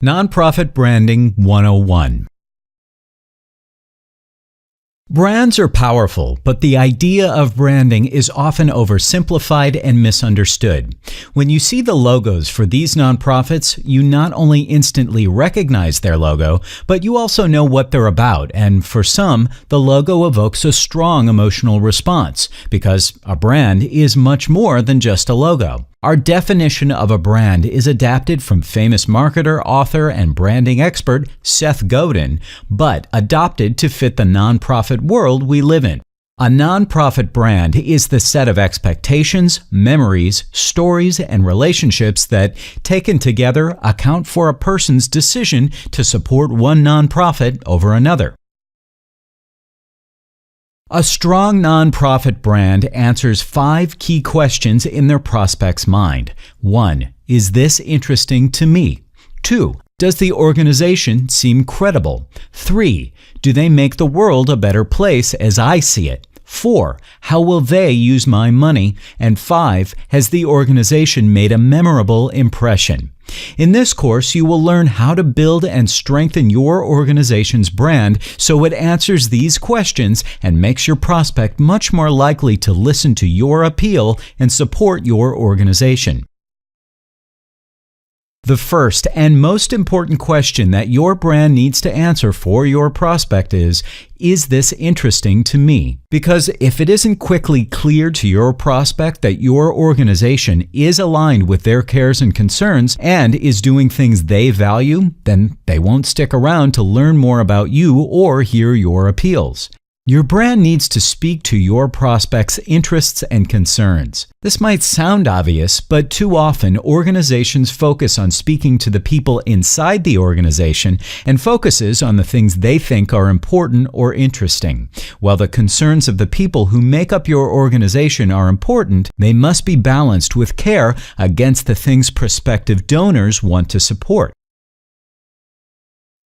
Nonprofit Branding 101. Brands are powerful, but the idea of branding is often oversimplified and misunderstood. When you see the logos for these nonprofits, you not only instantly recognize their logo, but you also know what they're about, and for some, the logo evokes a strong emotional response, because a brand is much more than just a logo. Our definition of a brand is adapted from famous marketer, author, and branding expert Seth Godin, but adopted to fit the nonprofit world we live in. A nonprofit brand is the set of expectations, memories, stories, and relationships that, taken together, account for a person's decision to support one nonprofit over another. A strong nonprofit brand answers 5 key questions in their prospect's mind. 1. Is this interesting to me? 2. Does the organization seem credible? 3. Do they make the world a better place as I see it? 4. How will they use my money? And 5. Has the organization made a memorable impression? In this course, you will learn how to build and strengthen your organization's brand so it answers these questions and makes your prospect much more likely to listen to your appeal and support your organization. The first and most important question that your brand needs to answer for your prospect is this interesting to me? Because if it isn't quickly clear to your prospect that your organization is aligned with their cares and concerns and is doing things they value, then they won't stick around to learn more about you or hear your appeals. Your brand needs to speak to your prospect's interests and concerns. This might sound obvious, but too often organizations focus on speaking to the people inside the organization and focuses on the things they think are important or interesting. While the concerns of the people who make up your organization are important, they must be balanced with care against the things prospective donors want to support.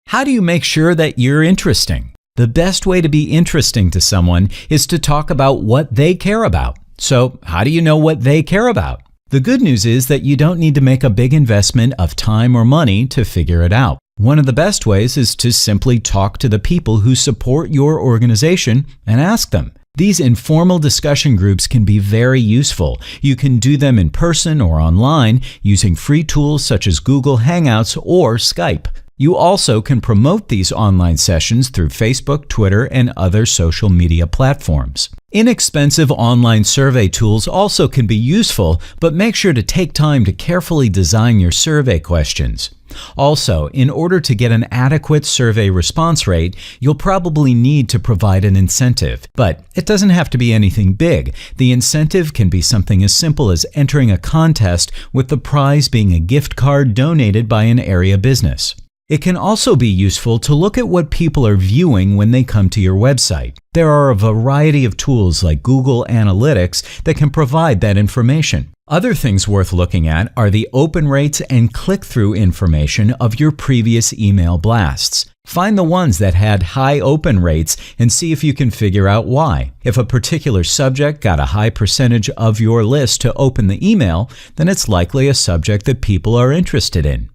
How do you make sure that you're interesting? The best way to be interesting to someone is to talk about what they care about. So, how do you know what they care about? The good news is that you don't need to make a big investment of time or money to figure it out. One of the best ways is to simply talk to the people who support your organization and ask them. These informal discussion groups can be very useful. You can do them in person or online using free tools such as Google Hangouts or Skype. You also can promote these online sessions through Facebook, Twitter, and other social media platforms. Inexpensive online survey tools also can be useful, but make sure to take time to carefully design your survey questions. Also, in order to get an adequate survey response rate, you'll probably need to provide an incentive. But it doesn't have to be anything big. The incentive can be something as simple as entering a contest, with the prize being a gift card donated by an area business. It can also be useful to look at what people are viewing when they come to your website. There are a variety of tools like Google Analytics that can provide that information. Other things worth looking at are the open rates and click-through information of your previous email blasts. Find the ones that had high open rates and see if you can figure out why. If a particular subject got a high percentage of your list to open the email, then it's likely a subject that people are interested in.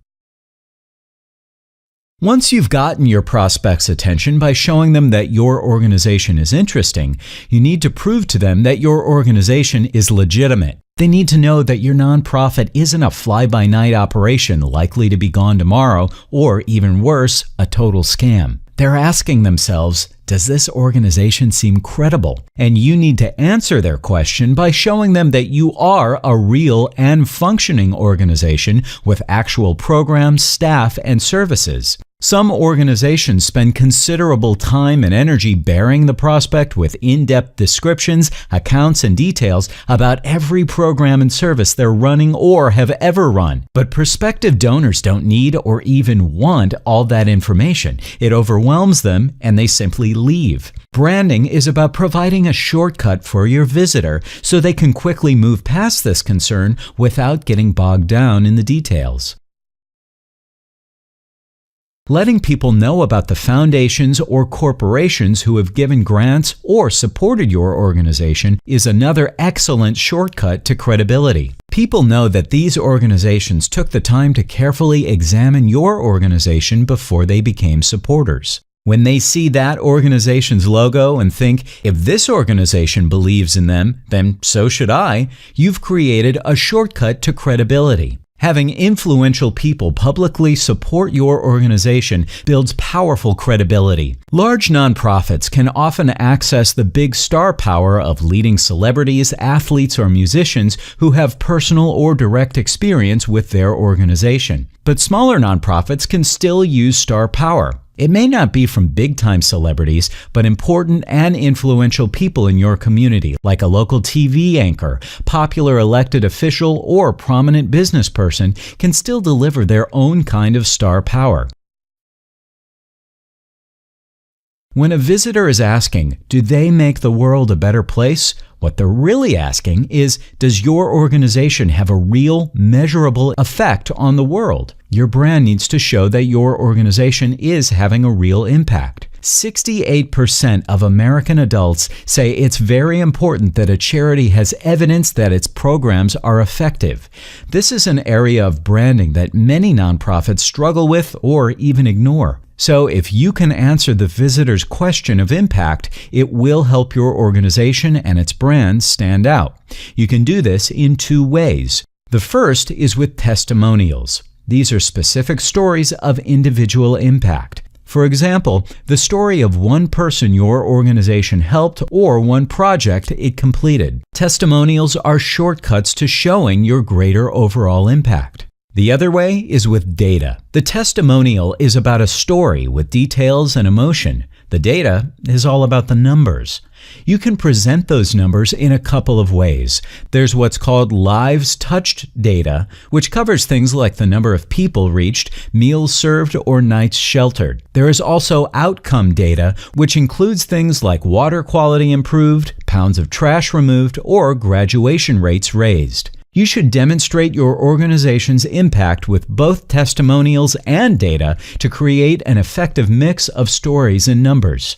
Once you've gotten your prospect's attention by showing them that your organization is interesting, you need to prove to them that your organization is legitimate. They need to know that your nonprofit isn't a fly-by-night operation likely to be gone tomorrow, or even worse, a total scam. They're asking themselves, does this organization seem credible? And you need to answer their question by showing them that you are a real and functioning organization with actual programs, staff, and services. Some organizations spend considerable time and energy bearing the prospect with in-depth descriptions, accounts, and details about every program and service they're running or have ever run. But prospective donors don't need or even want all that information. It overwhelms them and they simply leave. Branding is about providing a shortcut for your visitor so they can quickly move past this concern without getting bogged down in the details. Letting people know about the foundations or corporations who have given grants or supported your organization is another excellent shortcut to credibility. People know that these organizations took the time to carefully examine your organization before they became supporters. When they see that organization's logo and think, if this organization believes in them, then so should I, you've created a shortcut to credibility. Having influential people publicly support your organization builds powerful credibility. Large nonprofits can often access the big star power of leading celebrities, athletes, or musicians who have personal or direct experience with their organization. But smaller nonprofits can still use star power. It may not be from big-time celebrities, but important and influential people in your community, like a local TV anchor, popular elected official, or prominent business person, can still deliver their own kind of star power. When a visitor is asking, do they make the world a better place? What they're really asking is, does your organization have a real, measurable effect on the world? Your brand needs to show that your organization is having a real impact. 68% of American adults say it's very important that a charity has evidence that its programs are effective. This is an area of branding that many nonprofits struggle with or even ignore. So if you can answer the visitor's question of impact, it will help your organization and its brand stand out. You can do this in two ways. The first is with testimonials. These are specific stories of individual impact. For example, the story of one person your organization helped or one project it completed. Testimonials are shortcuts to showing your greater overall impact. The other way is with data. The testimonial is about a story with details and emotion. The data is all about the numbers. You can present those numbers in a couple of ways. There's what's called lives touched data, which covers things like the number of people reached, meals served, or nights sheltered. There is also outcome data, which includes things like water quality improved, pounds of trash removed, or graduation rates raised. You should demonstrate your organization's impact with both testimonials and data to create an effective mix of stories and numbers.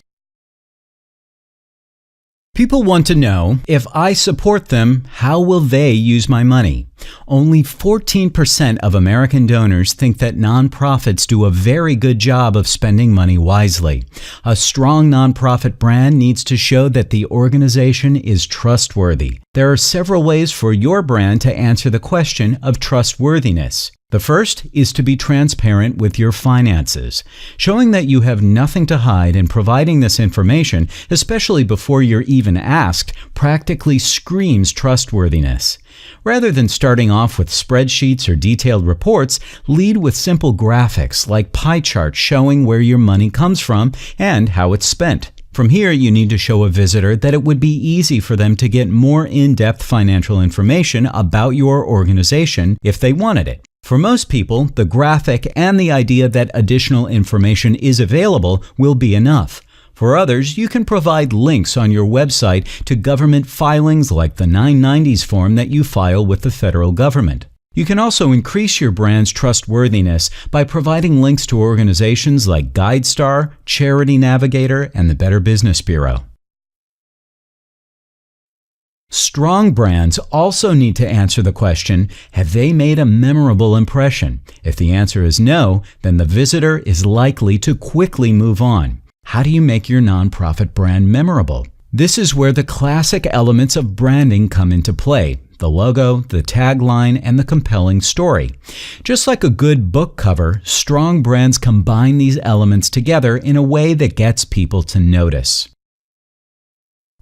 People want to know, if I support them, how will they use my money? Only 14% of American donors think that nonprofits do a very good job of spending money wisely. A strong nonprofit brand needs to show that the organization is trustworthy. There are several ways for your brand to answer the question of trustworthiness. The first is to be transparent with your finances. Showing that you have nothing to hide and providing this information, especially before you're even asked, practically screams trustworthiness. Rather than starting off with spreadsheets or detailed reports, lead with simple graphics like pie charts showing where your money comes from and how it's spent. From here, you need to show a visitor that it would be easy for them to get more in-depth financial information about your organization if they wanted it. For most people, the graphic and the idea that additional information is available will be enough. For others, you can provide links on your website to government filings like the 990s form that you file with the federal government. You can also increase your brand's trustworthiness by providing links to organizations like GuideStar, Charity Navigator, and the Better Business Bureau. Strong brands also need to answer the question, have they made a memorable impression? If the answer is no, then the visitor is likely to quickly move on. How do you make your nonprofit brand memorable? This is where the classic elements of branding come into play: the logo, the tagline, and the compelling story. Just like a good book cover, strong brands combine these elements together in a way that gets people to notice.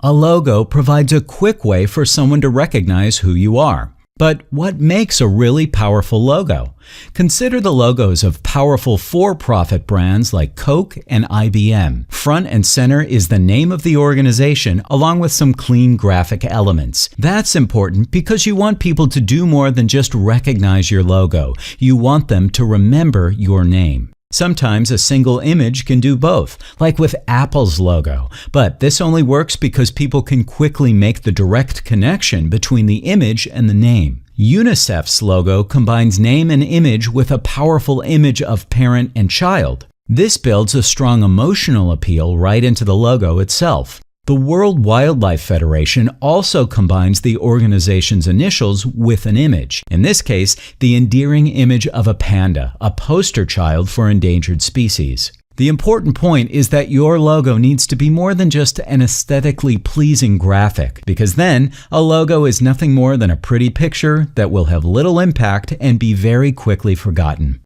A logo provides a quick way for someone to recognize who you are. But what makes a really powerful logo? Consider the logos of powerful for-profit brands like Coke and IBM. Front and center is the name of the organization along with some clean graphic elements. That's important because you want people to do more than just recognize your logo. You want them to remember your name. Sometimes a single image can do both, like with Apple's logo, but this only works because people can quickly make the direct connection between the image and the name. UNICEF's logo combines name and image with a powerful image of parent and child. This builds a strong emotional appeal right into the logo itself. The World Wildlife Federation also combines the organization's initials with an image. In this case, the endearing image of a panda, a poster child for endangered species. The important point is that your logo needs to be more than just an aesthetically pleasing graphic, because then a logo is nothing more than a pretty picture that will have little impact and be very quickly forgotten.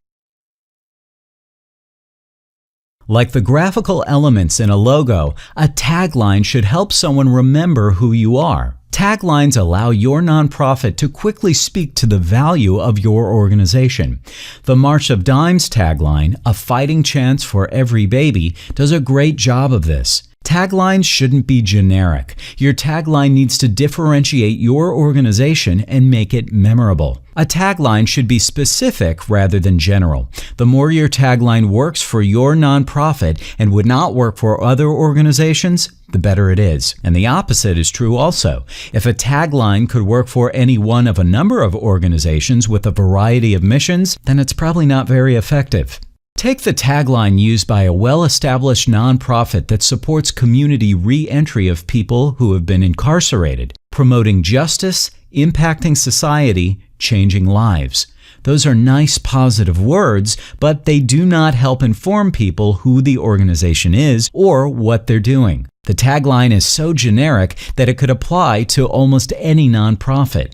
Like the graphical elements in a logo, a tagline should help someone remember who you are. Taglines allow your nonprofit to quickly speak to the value of your organization. The March of Dimes tagline, "A fighting chance for every baby," does a great job of this. Taglines shouldn't be generic. Your tagline needs to differentiate your organization and make it memorable. A tagline should be specific rather than general. The more your tagline works for your nonprofit and would not work for other organizations, the better it is. And the opposite is true also. If a tagline could work for any one of a number of organizations with a variety of missions, then it's probably not very effective. Take the tagline used by a well-established nonprofit that supports community re-entry of people who have been incarcerated, promoting justice, impacting society, changing lives. Those are nice, positive words, but they do not help inform people who the organization is or what they're doing. The tagline is so generic that it could apply to almost any nonprofit.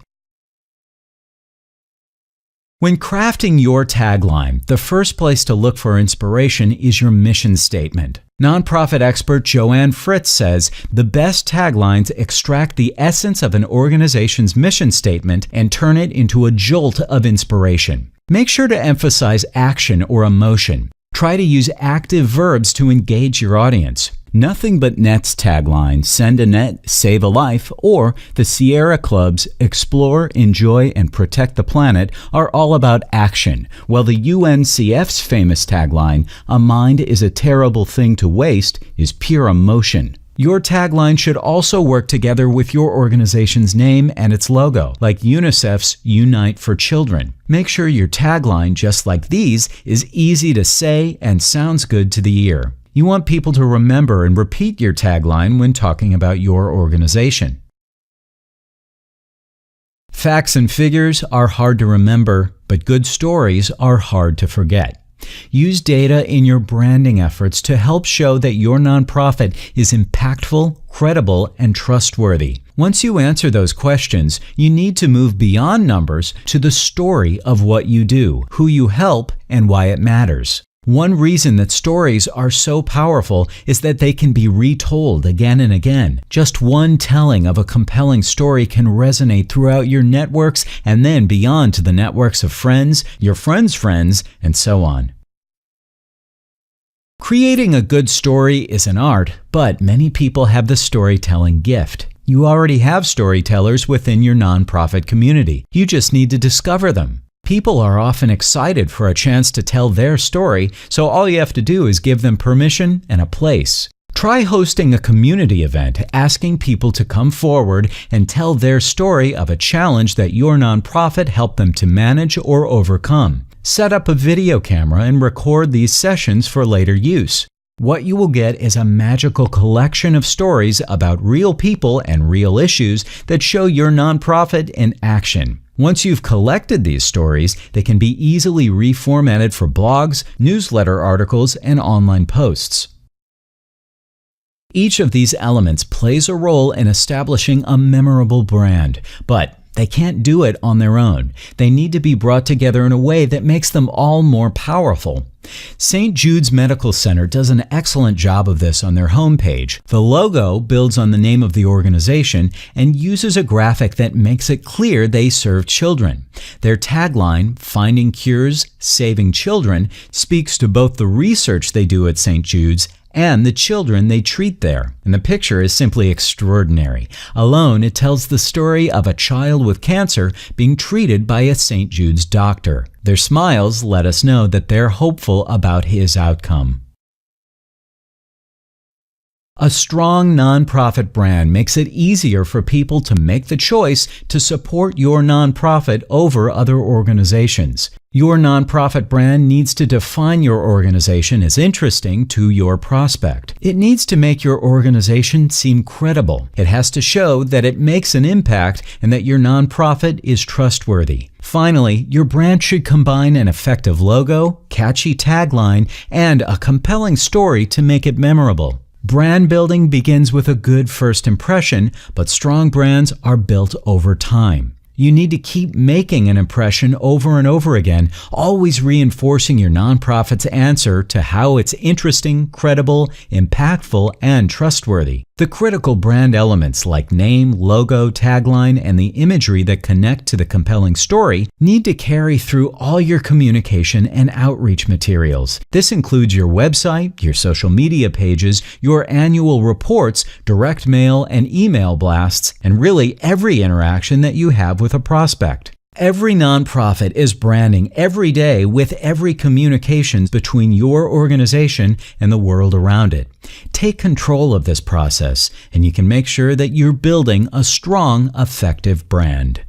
When crafting your tagline, the first place to look for inspiration is your mission statement. Nonprofit expert Joanne Fritz says the best taglines extract the essence of an organization's mission statement and turn it into a jolt of inspiration. Make sure to emphasize action or emotion. Try to use active verbs to engage your audience. Nothing But Net's tagline, "Send a Net, Save a Life," or the Sierra Club's "Explore, Enjoy, and Protect the Planet" are all about action, while the UNCF's famous tagline, "A mind is a terrible thing to waste," is pure emotion. Your tagline should also work together with your organization's name and its logo, like UNICEF's Unite for Children. Make sure your tagline, just like these, is easy to say and sounds good to the ear. You want people to remember and repeat your tagline when talking about your organization. Facts and figures are hard to remember, but good stories are hard to forget. Use data in your branding efforts to help show that your nonprofit is impactful, credible, and trustworthy. Once you answer those questions, you need to move beyond numbers to the story of what you do, who you help, and why it matters. One reason that stories are so powerful is that they can be retold again and again. Just one telling of a compelling story can resonate throughout your networks and then beyond to the networks of friends, your friends' friends, and so on. Creating a good story is an art, but many people have the storytelling gift. You already have storytellers within your nonprofit community. You just need to discover them. People are often excited for a chance to tell their story, so all you have to do is give them permission and a place. Try hosting a community event, asking people to come forward and tell their story of a challenge that your nonprofit helped them to manage or overcome. Set up a video camera and record these sessions for later use. What you will get is a magical collection of stories about real people and real issues that show your nonprofit in action. Once you've collected these stories, they can be easily reformatted for blogs, newsletter articles, and online posts. Each of these elements plays a role in establishing a memorable brand, but they can't do it on their own. They need to be brought together in a way that makes them all more powerful. St. Jude's Medical Center does an excellent job of this on their homepage. The logo builds on the name of the organization and uses a graphic that makes it clear they serve children. Their tagline, "Finding Cures, Saving Children," speaks to both the research they do at St. Jude's and the children they treat there. And the picture is simply extraordinary. Alone, it tells the story of a child with cancer being treated by a St. Jude's doctor. Their smiles let us know that they're hopeful about his outcome. A strong nonprofit brand makes it easier for people to make the choice to support your nonprofit over other organizations. Your nonprofit brand needs to define your organization as interesting to your prospect. It needs to make your organization seem credible. It has to show that it makes an impact and that your nonprofit is trustworthy. Finally, your brand should combine an effective logo, catchy tagline, and a compelling story to make it memorable. Brand building begins with a good first impression, but strong brands are built over time. You need to keep making an impression over and over again, always reinforcing your nonprofit's answer to how it's interesting, credible, impactful, and trustworthy. The critical brand elements like name, logo, tagline, and the imagery that connect to the compelling story need to carry through all your communication and outreach materials. This includes your website, your social media pages, your annual reports, direct mail and email blasts, and really every interaction that you have with a prospect. Every nonprofit is branding every day with every communication between your organization and the world around it. Take control of this process, and you can make sure that you're building a strong, effective brand.